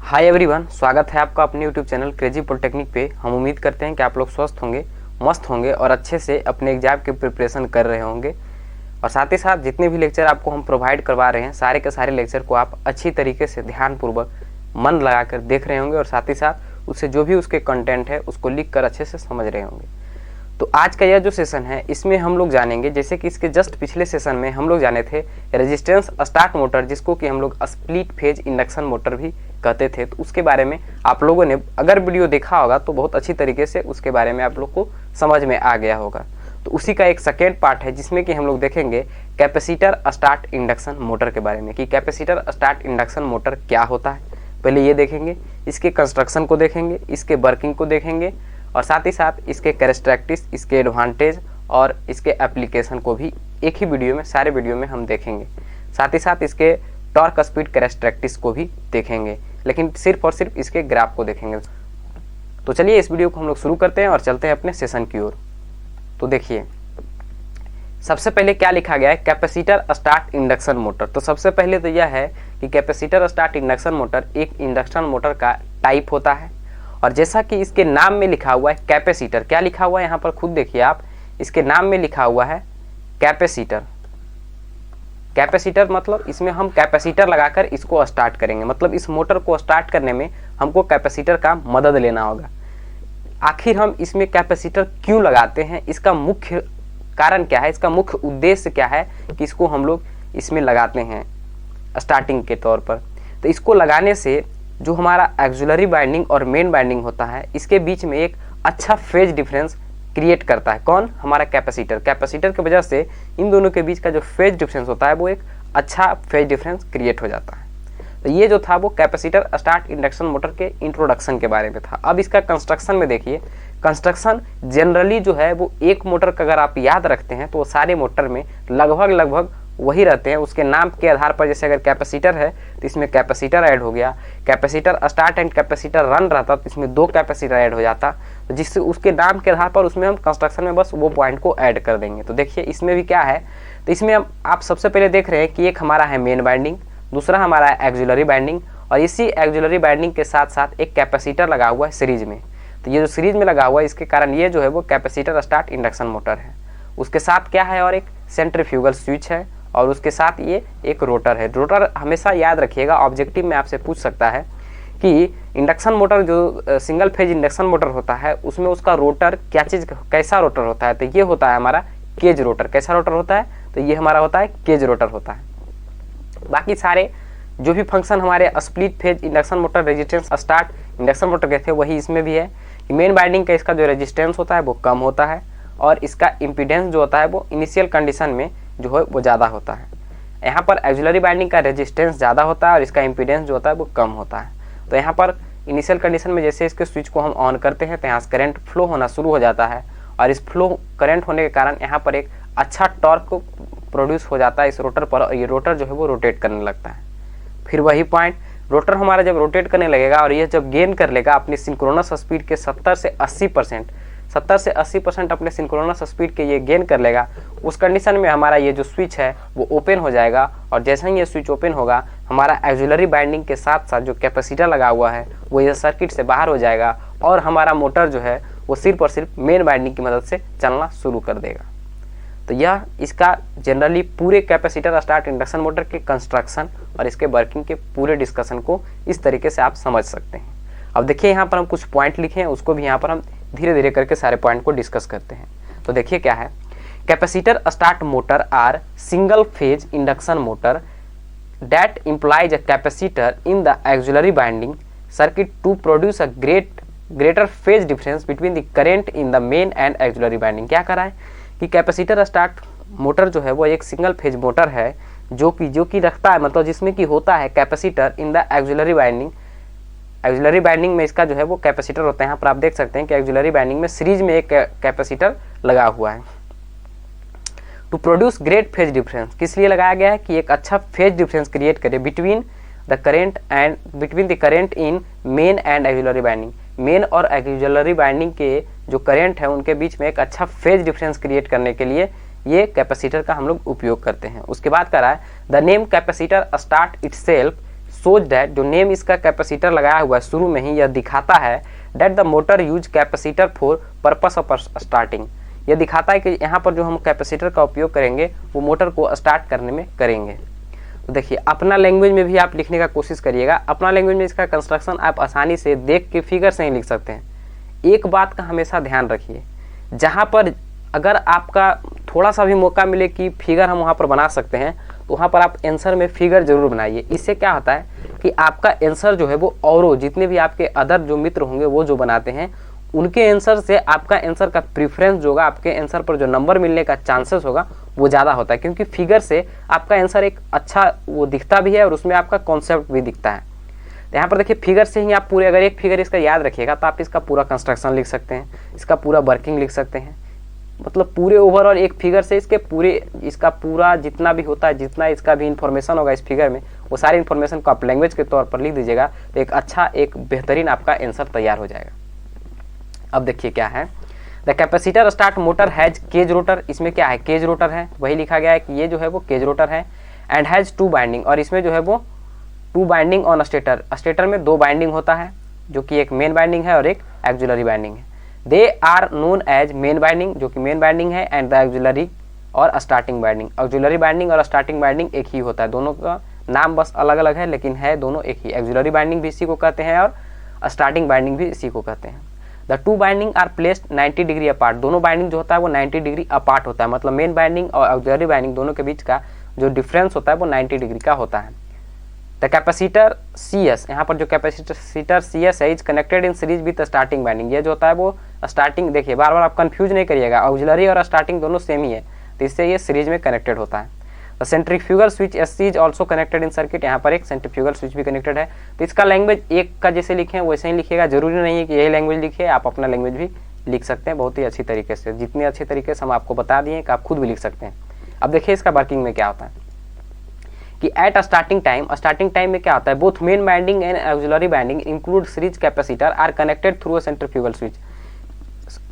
Hi everyone, स्वागत है आपका अपने यूट्यूब चैनल क्रेजी पॉलिटेक्निक पे। हम उम्मीद करते हैं कि आप लोग स्वस्थ होंगे, मस्त होंगे और अच्छे से अपने एग्जाम की प्रिपरेशन कर रहे होंगे। और साथ ही साथ जितने भी लेक्चर आपको हम प्रोवाइड करवा रहे हैं, सारे के सारे लेक्चर को आप अच्छी तरीके से ध्यानपूर्वक मन लगाकर देख रहे होंगे और साथ ही साथ उससे जो भी उसके कंटेंट है उसको लिख कर अच्छे से समझ रहे होंगे। तो आज का यह जो सेशन है इसमें हम लोग जानेंगे, जैसे कि इसके जस्ट पिछले सेशन में हम लोग जाने थे रेजिस्टेंस स्टार्ट मोटर, जिसको कि हम लोग स्प्लिट फेज इंडक्शन मोटर भी कहते थे। तो उसके बारे में आप लोगों ने अगर वीडियो देखा होगा तो बहुत अच्छी तरीके से उसके बारे में आप लोग को समझ में आ गया होगा। तो उसी का एक सेकेंड पार्ट है जिसमें कि हम लोग देखेंगे कैपेसिटर स्टार्ट इंडक्शन मोटर के बारे में, कि कैपेसिटर स्टार्ट इंडक्शन मोटर क्या होता है। पहले ये देखेंगे, इसके कंस्ट्रक्शन को देखेंगे, इसके वर्किंग को देखेंगे और साथ ही साथ इसके कैरेक्टरिस्टिक्स, इसके एडवांटेज और इसके एप्लीकेशन को भी एक ही वीडियो में, सारे वीडियो में हम देखेंगे। साथ ही साथ इसके टॉर्क स्पीड कैरेक्टरिस्टिक्स को भी देखेंगे, लेकिन सिर्फ और सिर्फ इसके ग्राफ को देखेंगे। तो चलिए इस वीडियो को हम लोग शुरू करते हैं और चलते हैं अपने सेशन की ओर। तो देखिए, सबसे पहले क्या लिखा गया है, कैपेसिटर स्टार्ट इंडक्शन मोटर। तो सबसे पहले तो यह है कि कैपेसिटर स्टार्ट इंडक्शन मोटर एक इंडक्शन मोटर का टाइप होता है। और जैसा कि इसके नाम में लिखा हुआ है कैपेसिटर, क्या लिखा हुआ है यहाँ पर खुद देखिए आप, इसके नाम में लिखा हुआ है कैपेसिटर। कैपेसिटर मतलब इसमें हम कैपेसिटर लगाकर इसको स्टार्ट करेंगे, मतलब इस मोटर को स्टार्ट करने में हमको कैपेसिटर का मदद लेना होगा। आखिर हम इसमें कैपेसिटर क्यों लगाते हैं, इसका मुख्य कारण क्या है, इसका मुख्य उद्देश्य क्या है कि इसको हम लोग इसमें लगाते हैं स्टार्टिंग के तौर पर। तो इसको लगाने से जो हमारा एक्सिलरी बाइंडिंग और मेन बाइंडिंग होता है, इसके बीच में एक अच्छा फेज डिफरेंस क्रिएट करता है। कौन? हमारा कैपेसिटर। कैपेसिटर की वजह से इन दोनों के बीच का जो फेज डिफरेंस होता है वो एक अच्छा फेज डिफरेंस क्रिएट हो जाता है। तो ये जो था वो कैपेसिटर स्टार्ट इंडक्शन मोटर के इंट्रोडक्शन के बारे में था। अब इसका कंस्ट्रक्शन में देखिए, कंस्ट्रक्शन जनरली जो है वो एक मोटर का अगर आप याद रखते हैं तो वो सारे मोटर में लगभग वही रहते हैं। उसके नाम के आधार पर, जैसे अगर कैपेसिटर है तो इसमें कैपेसिटर ऐड हो गया, capacitor start and capacitor run रहता तो इसमें 2 कैपेसिटर ऐड हो जाता। तो जिससे उसके नाम के आधार पर उसमें हम कंस्ट्रक्शन में बस वो पॉइंट को ऐड कर देंगे। तो देखिए इसमें भी क्या है, तो इसमें आप सबसे पहले देख रहे हैं कि एक हमारा है मेन बाइंडिंग, दूसरा हमारा है एक्सिलरी बाइंडिंग और इसी एक्सिलरी बाइंडिंग के साथ साथ एक कैपेसिटर लगा हुआ है सीरीज में। तो ये जो सीरीज में लगा हुआ है इसके कारण ये जो है वो कैपेसिटर स्टार्ट इंडक्शन मोटर है। उसके साथ क्या है, और एक सेंट्रीफ्यूगल स्विच है और उसके साथ ये एक रोटर है। रोटर हमेशा याद रखिएगा, ऑब्जेक्टिव में आपसे पूछ सकता है कि इंडक्शन मोटर जो सिंगल फेज इंडक्शन मोटर होता है उसमें उसका रोटर क्या चीज़, कैसा रोटर होता है। तो ये होता है हमारा केज रोटर। कैसा रोटर होता है, तो ये हमारा होता है केज रोटर होता है। बाकी सारे जो भी फंक्शन हमारे split phase induction motor resistance start induction motor के थे वही इसमें भी है कि मेन बाइंडिंग का इसका जो रेजिस्टेंस होता है वो कम होता है और इसका इम्पीडेंस जो होता है वो इनिशियल कंडीशन में जो है वो ज़्यादा होता है। यहाँ पर एक्सिलरी बाइंडिंग का रेजिस्टेंस ज़्यादा होता है और इसका इम्पीडेंस जो होता है वो कम होता है। तो यहाँ पर इनिशियल कंडीशन में जैसे इसके स्विच को हम ऑन करते हैं तो यहाँ से करंट फ्लो होना शुरू हो जाता है और इस फ्लो करंट होने के कारण यहाँ पर एक अच्छा टॉर्क प्रोड्यूस हो जाता है इस रोटर पर और ये रोटर जो है वो रोटेट करने लगता है। फिर वही पॉइंट, रोटर हमारा जब रोटेट करने लगेगा और ये जब गेन कर लेगा अपनी सिंक्रोनस स्पीड के 70 से 80% अपने सिंक्रोनस स्पीड के ये गेन कर लेगा, उस कंडीशन में हमारा ये जो स्विच है वो ओपन हो जाएगा और जैसे ही ये स्विच ओपन होगा हमारा एक्सिलरी बाइंडिंग के साथ साथ जो कैपेसिटर लगा हुआ है वो ये सर्किट से बाहर हो जाएगा और हमारा मोटर जो है वो सिर्फ और सिर्फ मेन बाइंडिंग की मदद से चलना शुरू कर देगा। तो यह इसका जनरली पूरे कैपेसिटर स्टार्ट इंडक्शन मोटर के कंस्ट्रक्शन और इसके वर्किंग के पूरे डिस्कशन को इस तरीके से आप समझ सकते हैं। अब देखिए यहाँ पर हम कुछ पॉइंट लिखे हैं, उसको भी यहाँ पर हम धीरे धीरे करके सारे पॉइंट को डिस्कस करते हैं। तो देखिए क्या है, capacitor start motor are single phase induction motor that implies a capacitor in the auxiliary winding circuit to produce a greater phase difference between the current in the main and auxiliary winding. क्या करा है कि capacitor start motor जो है वो एक single phase motor है जो कि रखता है, मतलब जिसमें कि होता है capacitor in the auxiliary binding. Axillary binding में इसका जो है वो कैपेसिटर होता है। यहाँ पर आप देख सकते हैं कि एक्सिलरी बाइंडिंग में सीरीज में एक कैपेसिटर लगा हुआ है to produce great phase difference. किस लिए लगाया गया है कि एक अच्छा फेज डिफरेंस क्रिएट करे between the current in main and auxiliary winding. Main और एक्सिलरी बाइंडिंग के जो करंट है उनके बीच में एक अच्छा फेज डिफरेंस क्रिएट करने के लिए ये कैपेसिटर का हम लोग उपयोग करते हैं। उसके बाद कह रहा है the name capacitor start itself सोच दैट, जो नेम इसका कैपेसिटर लगाया हुआ है शुरू में ही, यह दिखाता है that the motor use capacitor for purpose of starting, यह दिखाता है कि यहाँ पर जो हम कैपेसिटर का उपयोग करेंगे वो मोटर को स्टार्ट करने में करेंगे। तो देखिए अपना लैंग्वेज में भी आप लिखने का कोशिश करिएगा। अपना लैंग्वेज में इसका कंस्ट्रक्शन आप आसानी से देख के फिगर से ही लिख सकते हैं। एक बात का हमेशा ध्यान रखिए, जहाँ पर अगर आपका थोड़ा सा भी मौका मिले कि फिगर हम वहाँ पर बना सकते हैं तो वहाँ पर आप आंसर में फिगर जरूर बनाइए। इससे क्या होता है कि आपका आंसर जो है वो औरों जितने भी आपके अदर जो मित्र होंगे वो जो बनाते हैं उनके आंसर से आपका आंसर का प्रीफरेंस जो होगा, आपके आंसर पर जो नंबर मिलने का चांसेस होगा वो ज़्यादा होता है, क्योंकि फिगर से आपका आंसर एक अच्छा वो दिखता भी है और उसमें आपका कॉन्सेप्ट भी दिखता है। तो यहाँ पर देखिए फिगर से ही आप पूरे, अगर एक फिगर इसका याद रखिएगा तो आप इसका पूरा कंस्ट्रक्शन लिख सकते हैं, इसका पूरा वर्किंग लिख सकते हैं। मतलब पूरे ओवरऑल एक फिगर से इसका पूरा जितना भी होता है, जितना इसका भी इंफॉर्मेशन होगा इस फिगर में, वो सारी इंफॉर्मेशन को आप लैंग्वेज के तौर पर लिख दीजिएगा तो एक अच्छा, एक बेहतरीन आपका आंसर तैयार हो जाएगा। अब देखिए क्या है, the capacitor start motor has cage rotor, इसमें क्या है केज रोटर है, वही लिखा गया है कि ये जो है वो केज रोटर है। एंड हैज 2 बाइंडिंग, और इसमें जो है वो 2 बाइंडिंग ऑन स्टेटर, स्टेटर में 2 बाइंडिंग होता है, जो कि एक मेन बाइंडिंग है और एक एक्जुलरी बाइंडिंग है। They are known as main winding, जो कि मेन बाइंडिंग है, एंड द एक्जुलरी और स्टार्टिंग बाइंडिंग। एक्जुलरी बाइंडिंग और स्टार्टिंग बाइंडिंग एक ही होता है, दोनों का नाम बस अलग अलग है लेकिन है दोनों एक ही। एक्जुलरी बाइंडिंग भी इसी को कहते हैं और स्टार्टिंग बाइंडिंग भी इसी को कहते हैं। The 2 winding are placed 90 degree apart, दोनों बाइंडिंग जो होता है वो 90 डिग्री अपार्ट होता है, मतलब मेन बाइंडिंग और एक्जुलरी बाइंडिंग दोनों के बीच का जो डिफरेंस होता है वो 90 डिग्री का होता है। द कैपेसिटर CS, यहाँ पर जो कैपेसिटर CS है is connected in series with starting binding, ये जो होता है वो स्टार्टिंग, देखिए बार बार आप कंफ्यूज नहीं करिएगा, ऑक्सिलरी और स्टार्टिंग दोनों सेम ही है, तो इससे ये सीरीज में कनेक्टेड होता है। The centrifugal switch SC is also connected in circuit, यहाँ पर एक सेंट्रीफ्यूगल स्विच भी कनेक्टेड है। तो इसका लैंग्वेज एक का जैसे लिखे वैसे ही लिखिएगा, जरूरी नहीं है कि यही लैंग्वेज लिखिए, आप अपना लैंग्वेज भी लिख सकते हैं बहुत ही अच्छी तरीके से, जितने अच्छे तरीके से हम आपको बता दिए कि आप खुद भी लिख सकते हैं। अब देखिए इसका वर्किंग में क्या होता है कि एट स्टार्टिंग टाइम में क्या होता है, both main winding and auxiliary winding include series capacitor are connected through a centrifugal switch.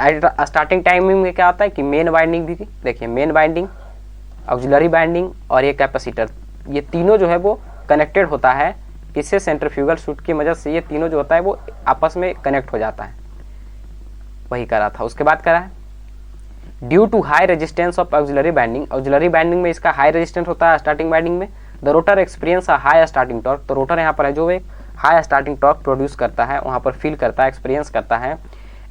At starting timing में क्या होता है कि मेन बाइंडिंग भी, देखिए मेन बाइंडिंग, ऑक्सिलरी बाइंडिंग और ये कैपेसिटर, ये तीनों जो है वो कनेक्टेड होता है किससे, सेंट्रीफ्यूगल स्विच की मदद से। ये तीनों जो होता है वो आपस में कनेक्ट हो जाता है, वही करा था। उसके बाद करा है due to high resistance of auxiliary winding, auxiliary winding में इसका हाई रेजिस्टेंस होता है स्टार्टिंग बाइंडिंग में। The rotor experience high starting torque, तो रोटर यहाँ पर है जो एक हाई स्टार्टिंग टॉर्क प्रोड्यूस करता है, वहाँ पर फील करता है, एक्सपीरियंस करता है।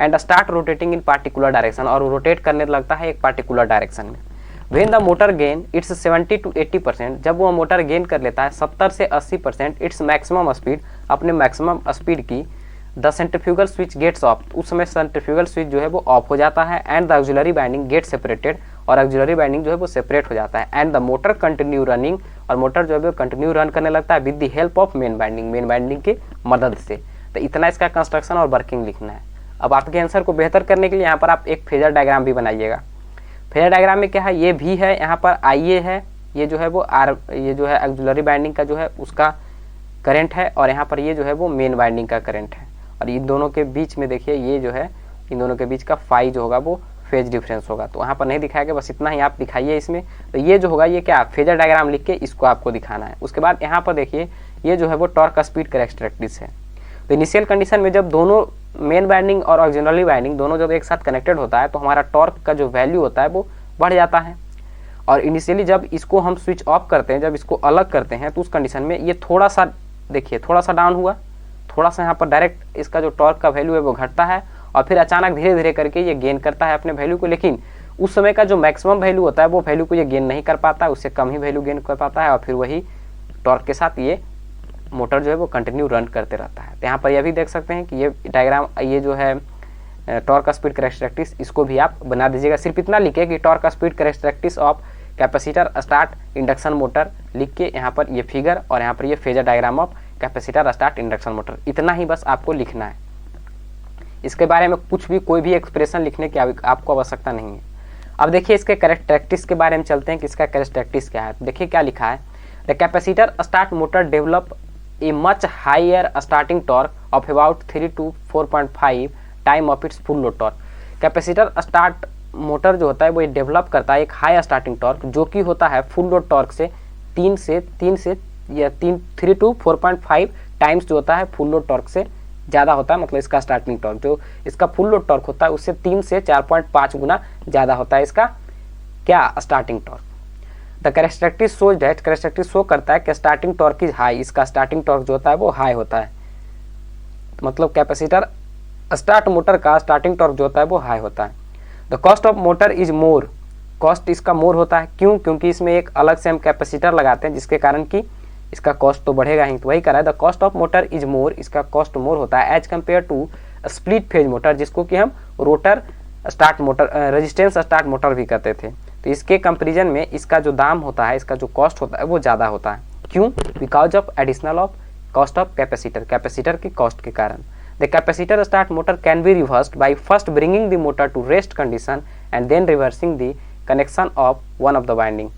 And start rotating in particular direction, और रोटेट करने लगता है एक पार्टिकुलर डायरेक्शन में। When the motor gain it's 70 to 80%, जब वो मोटर गेन कर लेता है 70 से 80% इट्स मैक्सिमम स्पीड, अपने मैक्सिमम स्पीड की, the centrifugal switch gets off, उस समय सेंट्रीफ्यूगल स्विच जो है वो ऑफ हो जाता है। And the auxiliary binding get separated, और ऑक्सिलरी बाइंडिंग जो है वो सेपरेट हो जाता है। And the motor continue running, और मोटर जो है वो कंटिन्यू रन करने लगता है with the help of main binding, main binding की मदद से। तो इतना इसका कंस्ट्रक्शन और वर्किंग लिखना है। अब आपके आंसर को बेहतर करने के लिए यहाँ पर आप एक फेजर डायग्राम भी बनाइएगा। फेजर डायग्राम में क्या है, ये भी है, यहाँ पर IA है, ये जो है वो ये जो है ऑक्सिलरी बाइंडिंग का जो है उसका करंट है, और यहाँ पर ये जो है वो मेन बाइंडिंग का करंट है। और इन दोनों के बीच में देखिए ये जो है, इन दोनों के बीच का फाई जो होगा वो फेज डिफरेंस होगा, तो वहाँ पर नहीं दिखाया गया, बस इतना ही आप दिखाइए इसमें। तो ये जो होगा ये क्या, फेजर डायग्राम लिख के इसको आपको दिखाना है। उसके बाद यहाँ पर देखिए ये जो है वो टॉर्क स्पीड कैरेक्टरिस्टिक्स है। तो इनिशियल कंडीशन में जब दोनों मेन बाइंडिंग और ऑक्सिलरी बाइंडिंग दोनों जब एक साथ कनेक्टेड होता है तो हमारा टॉर्क का जो वैल्यू होता है वो बढ़ जाता है। और इनिशियली जब इसको हम स्विच ऑफ करते हैं, जब इसको अलग करते हैं, तो उस कंडीशन में ये थोड़ा सा देखिए थोड़ा सा डाउन हुआ, थोड़ा सा यहाँ पर डायरेक्ट इसका जो टॉर्क का वैल्यू है वो घटता है, और फिर अचानक धीरे धीरे करके ये गेन करता है अपने वैल्यू को। लेकिन उस समय का जो मैक्सिमम वैल्यू होता है वो वैल्यू को ये गेन नहीं कर पाता, उससे कम ही वैल्यू गेन कर पाता है, और फिर वही टॉर्क के साथ ये मोटर जो है वो कंटिन्यू रन करते रहता है। तो यहाँ पर यह भी देख सकते हैं कि ये डायग्राम, ये जो है टॉर्क स्पीड कैरेक्टरिस्टिक्स, इसको भी आप बना दीजिएगा। सिर्फ इतना लिखिए कि torque speed characteristics of capacitor start induction motor लिख के यहाँ पर ये फिगर, और यहाँ पर ये phasor diagram of capacitor start induction motor, इतना ही बस आपको लिखना है। इसके बारे में कुछ भी कोई भी एक्सप्रेशन लिखने की आपको आवश्यकता नहीं है। अब देखिए इसके कैरेक्टरिस्टिक्स के बारे में चलते हैं कि इसका कैरेक्टरिस्टिक्स क्या है। देखिए क्या लिखा है, the capacitor start motor develop a much higher starting torque of about 3 to 4.5 time of its full load torque. Capacitor start motor जो होता है वो ये डेवलप करता है एक हाई स्टार्टिंग टॉर्क, जो कि होता है फुल लोड टॉर्क से 3 से या 3 to 4.5 टाइम्स जो होता है फुल लोड टॉर्क से ज़्यादा होता है। मतलब इसका स्टार्टिंग टॉर्क जो इसका फुल लोड टॉर्क होता है उससे 3 से 4.5 गुना ज़्यादा होता है इसका क्या starting torque. The characteristic shows that, characteristic show करता है कि स्टार्टिंग टॉर्क इज हाई, इसका स्टार्टिंग टॉर्क जो होता है वो हाई होता है। मतलब कैपेसिटर स्टार्ट मोटर का स्टार्टिंग टॉर्क जो होता है वो हाई होता है। The cost of motor is more, cost इसका मोर होता है। क्यों? क्योंकि इसमें एक अलग से हम कैपेसिटर लगाते हैं जिसके कारण कि इसका कॉस्ट तो बढ़ेगा ही। तो वही कह रहा है the cost of motor is more, इसका कॉस्ट मोर होता है as compare to split phase motor, जिसको कि हम rotor start motor, resistance start motor भी कहते थे। तो इसके कंपेरिजन में इसका जो दाम होता है, इसका जो कॉस्ट होता है वो ज़्यादा होता है। क्यों? Because of additional of cost of capacitor, capacitor की कॉस्ट के कारण। The capacitor start motor can be reversed by first bringing the motor to rest condition and then reversing the connection of one of the winding.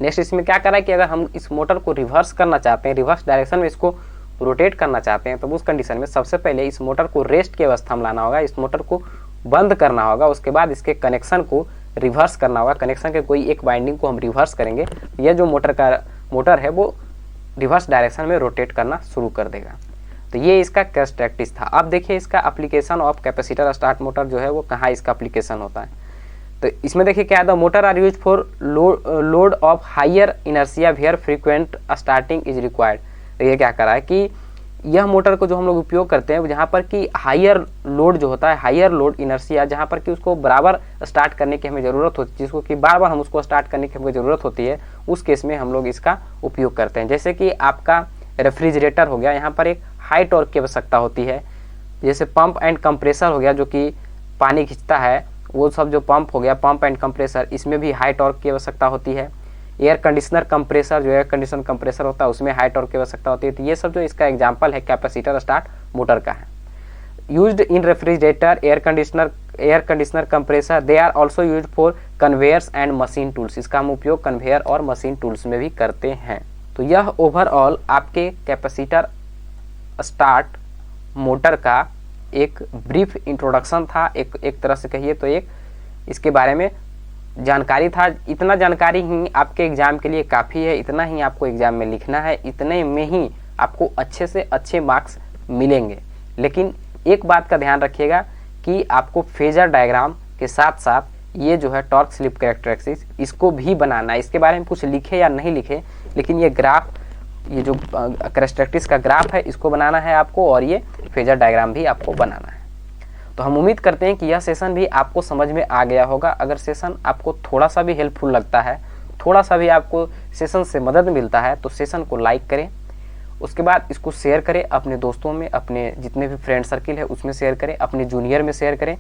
Next इसमें क्या करा है कि अगर हम इस मोटर को रिवर्स करना चाहते हैं, रिवर्स डायरेक्शन में इसको रोटेट करना चाहते हैं, तो उस कंडीशन में सबसे पहले इस मोटर को रेस्ट की अवस्था में लाना होगा, इस मोटर को बंद करना होगा, उसके बाद इसके कनेक्शन को रिवर्स करना होगा। कनेक्शन के कोई एक वाइंडिंग को हम रिवर्स करेंगे, यह जो मोटर है वो रिवर्स डायरेक्शन में रोटेट करना शुरू कर देगा। तो ये इसका कैरेक्टरिस्टिक्स था। अब देखिए इसका application of capacitor start motor जो है वो कहाँ इसका एप्लीकेशन होता है। तो इसमें देखिए क्या है, the motor are use for load of higher inertia where frequent starting is required. तो ये क्या करा है कि यह मोटर को जो हम लोग उपयोग करते हैं जहाँ पर कि हायर लोड जो होता है, हायर लोड इनर्शिया, जहाँ पर कि उसको बराबर स्टार्ट करने की हमें ज़रूरत होती है, जिसको कि बार बार हम उसको स्टार्ट करने की हमें ज़रूरत होती है, उस केस में हम लोग इसका उपयोग करते हैं। जैसे कि आपका रेफ्रिजरेटर हो गया, यहाँ पर एक हाई टॉर्क की आवश्यकता होती है। जैसे पंप एंड कंप्रेसर हो गया जो कि पानी खींचता है, वो सब जो पंप हो गया, पंप एंड कंप्रेसर, इसमें भी हाई टॉर्क की आवश्यकता होती है। एयर कंडीशनर कंप्रेसर जो एयर कंडीशन कंप्रेसर होता है उसमें हाई टॉर्क की आवश्यकता होती है। तो ये सब जो इसका एग्जांपल है कैपेसिटर स्टार्ट मोटर का है। Used in refrigerator, air conditioner compressor, they are also used for conveyors and machine tools. इसका हम उपयोग कन्वेयर और मशीन टूल्स में भी करते हैं। तो यह ओवरऑल आपके कैपेसिटर स्टार्ट मोटर का एक ब्रीफ इंट्रोडक्शन था, एक तरह से कहिए तो एक इसके बारे में जानकारी था। इतना जानकारी ही आपके एग्जाम के लिए काफ़ी है, इतना ही आपको एग्जाम में लिखना है, इतने में ही आपको अच्छे से अच्छे मार्क्स मिलेंगे। लेकिन एक बात का ध्यान रखिएगा कि आपको फेजर डायग्राम के साथ साथ ये जो है टॉर्क स्लिप कैरेक्टरिस्टिक्स इसको भी बनाना है। इसके बारे में कुछ लिखे या नहीं लिखे, लेकिन ये ग्राफ, ये जो कैरेक्टरिस्टिक्स का ग्राफ है इसको बनाना है आपको, और ये फेजर डायग्राम भी आपको बनाना है। तो हम उम्मीद करते हैं कि यह सेशन भी आपको समझ में आ गया होगा। अगर सेशन आपको थोड़ा सा भी हेल्पफुल लगता है, थोड़ा सा भी आपको सेशन से मदद मिलता है, तो सेशन को लाइक करें, उसके बाद इसको शेयर करें अपने दोस्तों में, अपने जितने भी फ्रेंड सर्किल है उसमें शेयर करें, अपने जूनियर में शेयर करें,